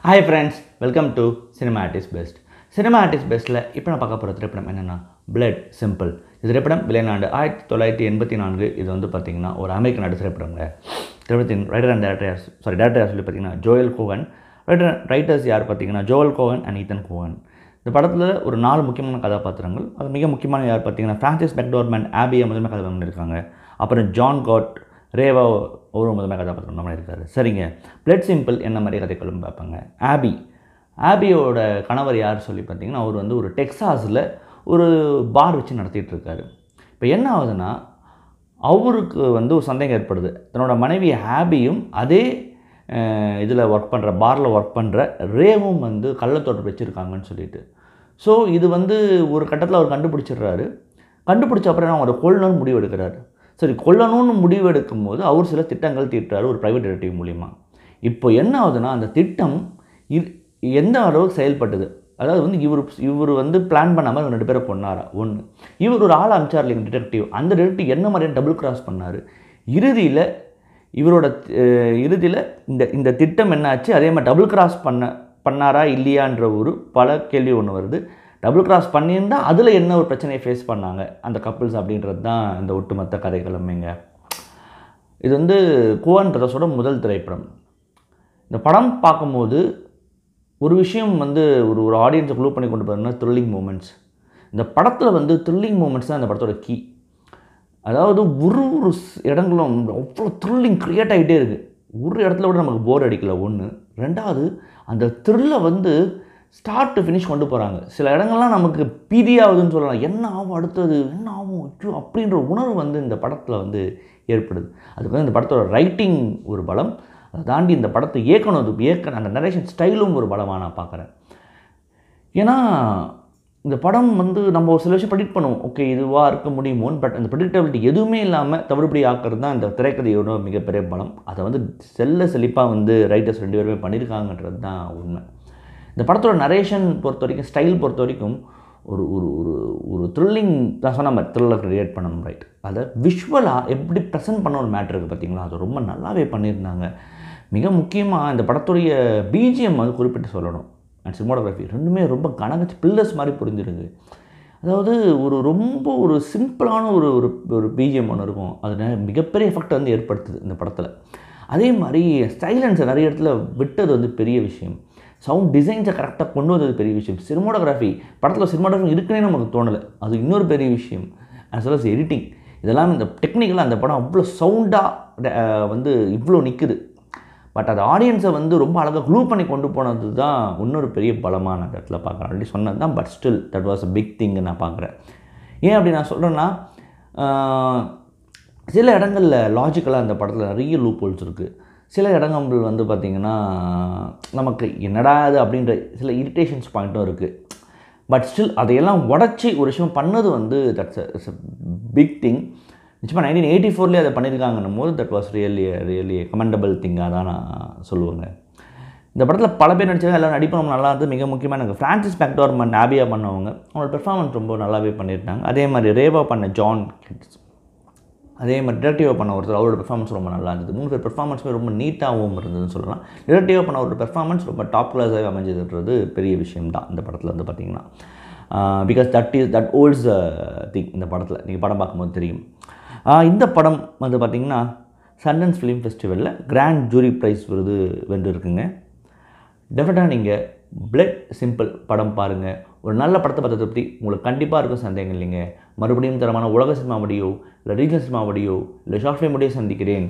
Hi friends, welcome to Cinema Artist Best. Cinema Artist Bestல இப்போ நான் பார்க்க போகிற திரைப்படம் என்னென்னா Blood Simple. இது திரைப்படம் வெளிநாடு 1984. இது வந்து பார்த்திங்கன்னா ஒரு அமெரிக்க நாடு திரைப்படங்க. திரைப்படத்தின் ரைட்டர் அண்ட் டேரக்டர் யார் சொல்லி பார்த்தீங்கன்னா ஜோயல் கோகன். ரைட்டர்ஸ் யார் பார்த்தீங்கன்னா ஜோயல் கோகன் அண்ட் ஈத்தன் கோகன். இந்த படத்தில் ஒரு 4 முக்கியமான கதாபாத்திரங்கள். அது மிக முக்கியமான யார் பார்த்தீங்கன்னா ஃப்ரான்சிஸ் மெக்டோர்மண்ட், ஆபியா முதன்மை கதாபாத்திரம் இருக்காங்க. அப்புறம் ஜான் காட், ரேவா ஒரு முதன்மை கதாபாத்திரம் நம்ம இருக்காரு. சரிங்க, பிளட் சிம்பிள் என்ன மாதிரி கதைகளும் பார்ப்பாங்க. ஆபியோட கணவர் யார் சொல்லி பார்த்தீங்கன்னா அவர் வந்து ஒரு டெக்ஸாஸில் ஒரு பார் வச்சு நடத்திட்டு இருக்காரு. இப்போ என்ன ஆகுதுன்னா அவருக்கு வந்து ஒரு சந்தேகம் ஏற்படுது, தன்னோட மனைவி ஆபியும் அதே இதில் பாரில் ஒர்க் பண்ணுற ரேவும் வந்து கள்ளத்தொடர்பு வச்சுருக்காங்கன்னு சொல்லிட்டு. ஸோ இது வந்து ஒரு கட்டத்தில் அவர் கண்டுபிடிச்சிடுறாரு. கண்டுபிடிச்ச அப்புறம் அவரை கொல்லணும்னு முடிவு எடுக்கிறாரு. சரி, கொல்லணும்னு முடிவு எடுக்கும் போது அவர் சில திட்டங்கள் தீட்டுறாரு ஒரு ப்ரைவேட் டிடெக்டிவ் மூலிமா. இப்போ என்ன ஆகுதுன்னா அந்த திட்டம் எந்த அளவுக்கு செயல்பட்டது, அதாவது வந்து இவர் வந்து பிளான் பண்ணாமல் 2 பேரை கொண்டாரா ஒன்று, இவர் ஒரு ஆள் அமிச்சார் இல்லைங்க டிடெக்டிவ், அந்த டிடெக்டிவ் என்ன மாதிரியான டபுள் கிராஸ் பண்ணார், இறுதியில் இந்த திட்டம் என்னாச்சு, அதே மாதிரி டபுள் கிராஸ் பண்ணாரா இல்லையான்ற ஒரு பல கேள்வி ஒன்று வருது. டபுள் கிராஸ் பண்ணியிருந்தால் அதில் என்ன ஒரு பிரச்சனையை ஃபேஸ் பண்ணாங்க அந்த கப்பிள்ஸ் அப்படின்றது தான் இந்த ஒட்டுமொத்த கதைகளுமேங்க. இது வந்து கோவன் பிரதர்ஸோட முதல் திரைப்படம். இந்த படம் பார்க்கும்போது ஒரு விஷயம் வந்து ஒரு ஆடியன்ஸை க்ளூ பண்ணி கொண்டு போகிறதுனா த்ரில்லிங் மூமெண்ட்ஸ். இந்த படத்தில் வந்து த்ரில்லிங் மூமெண்ட்ஸ் தான் இந்த படத்தோட கீ. அதாவது ஒரு இடங்களும் அவ்வளோ த்ரில்லிங் க்ரியேட் ஆகிட்டே இருக்குது. ஒரு இடத்துல கூட நமக்கு போர் அடிக்கலை ஒன்று. ரெண்டாவது, அந்த த்ரில்லை வந்து ஸ்டார்ட் டு ஃபினிஷ் கொண்டு போகிறாங்க. சில இடங்கள்லாம் நமக்கு பீதியாகுதுன்னு சொல்லலாம். என்ன ஆகும் அடுத்தது, என்ன ஆகும் ஐயோ அப்படின்ற உணர்வு வந்து இந்த படத்தில் வந்து ஏற்படுது. அதுக்கு வந்து இந்த படத்தோட ரைட்டிங் ஒரு பலம், அதை தாண்டி இந்த படத்தை அந்த நரேஷன் ஸ்டைலும் ஒரு பலமாக நான் பார்க்குறேன். ஏன்னா இந்த படம் வந்து நம்ம ஒரு சில விஷயம் ப்ரெடிக்ட் பண்ணுவோம், ஓகே இதுவாக இருக்க முடியுமோன்னு. பட் அந்த ப்ரெடிக்டபிலிட்டி எதுவுமே இல்லாமல் தவிர்ப்படி ஆக்கிறது தான் இந்த திரைக்கதையோட மிகப்பெரிய பலம். அதை வந்து செழிப்பாக வந்து ரைட்டர்ஸ் 2 பேருமே பண்ணியிருக்காங்கன்றது தான் உண்மை. இந்த படத்தோட நரேஷன் பொறுத்த வரைக்கும், ஸ்டைல் பொறுத்த வரைக்கும் ஒரு ஒரு ஒரு த்ரில்லிங் தான் சொன்ன மாதிரி த்ரில்லர் க்ரியேட் பண்ணணும். ரைட், அதை விஷுவலாக எப்படி ப்ரெசென்ட் பண்ண ஒரு மேட்ரு இருக்குது பார்த்தீங்களா, அது ரொம்ப நல்லாவே பண்ணியிருந்தாங்க. மிக முக்கியமாக இந்த படத்துடைய பிஜிஎம் வந்து குறிப்பிட்டு சொல்லணும், அண்ட் சினிமாட்டோகிராஃபி ரெண்டுமே ரொம்ப கனகச்சு பில்லர்ஸ் மாதிரி புரிஞ்சிருக்கு. அதாவது ரொம்ப ஒரு சிம்பிளான ஒரு பிஜிஎம் ஒன்று இருக்கும், அது மிகப்பெரிய எஃபெக்ட் வந்து ஏற்படுத்துது இந்த படத்தில். அதே மாதிரி சைலன்ஸை நிறைய இடத்துல விட்டது வந்து பெரிய விஷயம். சவுண்ட் டிசைன்ஸை கரெக்டாக கொண்டு வந்தது பெரிய விஷயம். படத்தில் சினிமாட்டோகிராஃபி இருக்குன்னே நமக்கு தோணலை, அது இன்னொரு பெரிய விஷயம். ஆஸ் வெல் அஸ் எடிட்டிங், இதெல்லாம் இந்த டெக்னிக்கலாக அந்த படம் அவ்வளோ சவுண்டாக வந்து இவ்வளோ நிற்குது. பட் அது ஆடியன்ஸை வந்து ரொம்ப அழகாக க்ளூ பண்ணி கொண்டு போனது தான் இன்னொரு பெரிய பலமான அந்த இடத்துல பார்க்குறேன். ஆல்ரெடி சொன்னது தான், but still that was a big thing நான் பார்க்குறேன். ஏன் அப்படி நான் சொல்கிறேன்னா, சில இடங்களில் லாஜிக்கலாக அந்த படத்தில் நிறைய லூப் ஹோல்ஸ் இருக்குது. சில இடங்கள் வந்து பார்த்திங்கன்னா நமக்கு என்னடா அது அப்படின்ற சில இரிட்டேஷன்ஸ் பாயிண்ட்டும் இருக்குது. பட் ஸ்டில் அதையெல்லாம் உடச்சி ஒரு விஷயம் பண்ணது வந்து இட்ஸ் அ பிக் திங். நிச்சயமாக 1984 அதை பண்ணியிருக்காங்கன்னும் போது தட் வாஸ் ரியலி கமெண்டபிள் திங்காக தான் நான் சொல்லுவேங்க. இந்த படத்தில் பல பேர் நடிச்சாங்க, எல்லாம் நடிப்பு ரொம்ப நல்லா இருந்தது. மிக முக்கியமாக எனக்கு ஃப்ரான்சிஸ் மெக்டோர்மண்ட், ஆபியா பண்ணவங்க, அவங்களோட பெர்ஃபார்மன்ஸ் ரொம்ப நல்லாவே பண்ணியிருந்தாங்க. அதே மாதிரி ரேவா பண்ண ஜான் கிட்ஸ், அதே மாதிரி டிடெக்டிவாக பண்ண ஒருத்தர், அவரோட பெர்ஃபார்மன்ஸ் ரொம்ப நல்லா இருந்தது. 3 பேர் பெர்ஃபார்மன்ஸுமே ரொம்ப நீட்டாகவும் இருந்ததுன்னு சொல்லலாம். டிடெக்டிவாக பண்ண ஒரு பெர்ஃபார்மன்ஸ் ரொம்ப டாப் கிளாஸாக அமைஞ்சதுன்றது பெரிய விஷயம் தான் இந்த படத்தில் வந்து பார்த்திங்கன்னா. பிகாஸ் தட் ஓல்ட்ஸ் திங் இந்த படத்தில் நீங்கள் படம் பார்க்கும்போது தெரியும். இந்த படம் வந்து பார்த்திங்கன்னா சண்டன்ஸ் ஃபிலிம் ஃபெஸ்டிவலில் கிராண்ட் ஜூரி ப்ரைஸ் விருது வென்றுருக்குங்க. டெஃபினட்டாக நீங்கள் பிளட் சிம்பிள் படம் பாருங்கள். ஒரு நல்ல படத்தை பார்த்த திருப்தி உங்களுக்கு கண்டிப்பாக இருக்கும், சந்தேகம் இல்லைங்க. மறுபடியும் தரமான உலக சினிமா வீடியோ இல்லை ரீஜனல் சினிமா வீடியோ இல்லை ஷார்ட் ஃபிலிம் வீடியோ சந்திக்கிறேன்.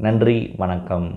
நன்றி, வணக்கம்.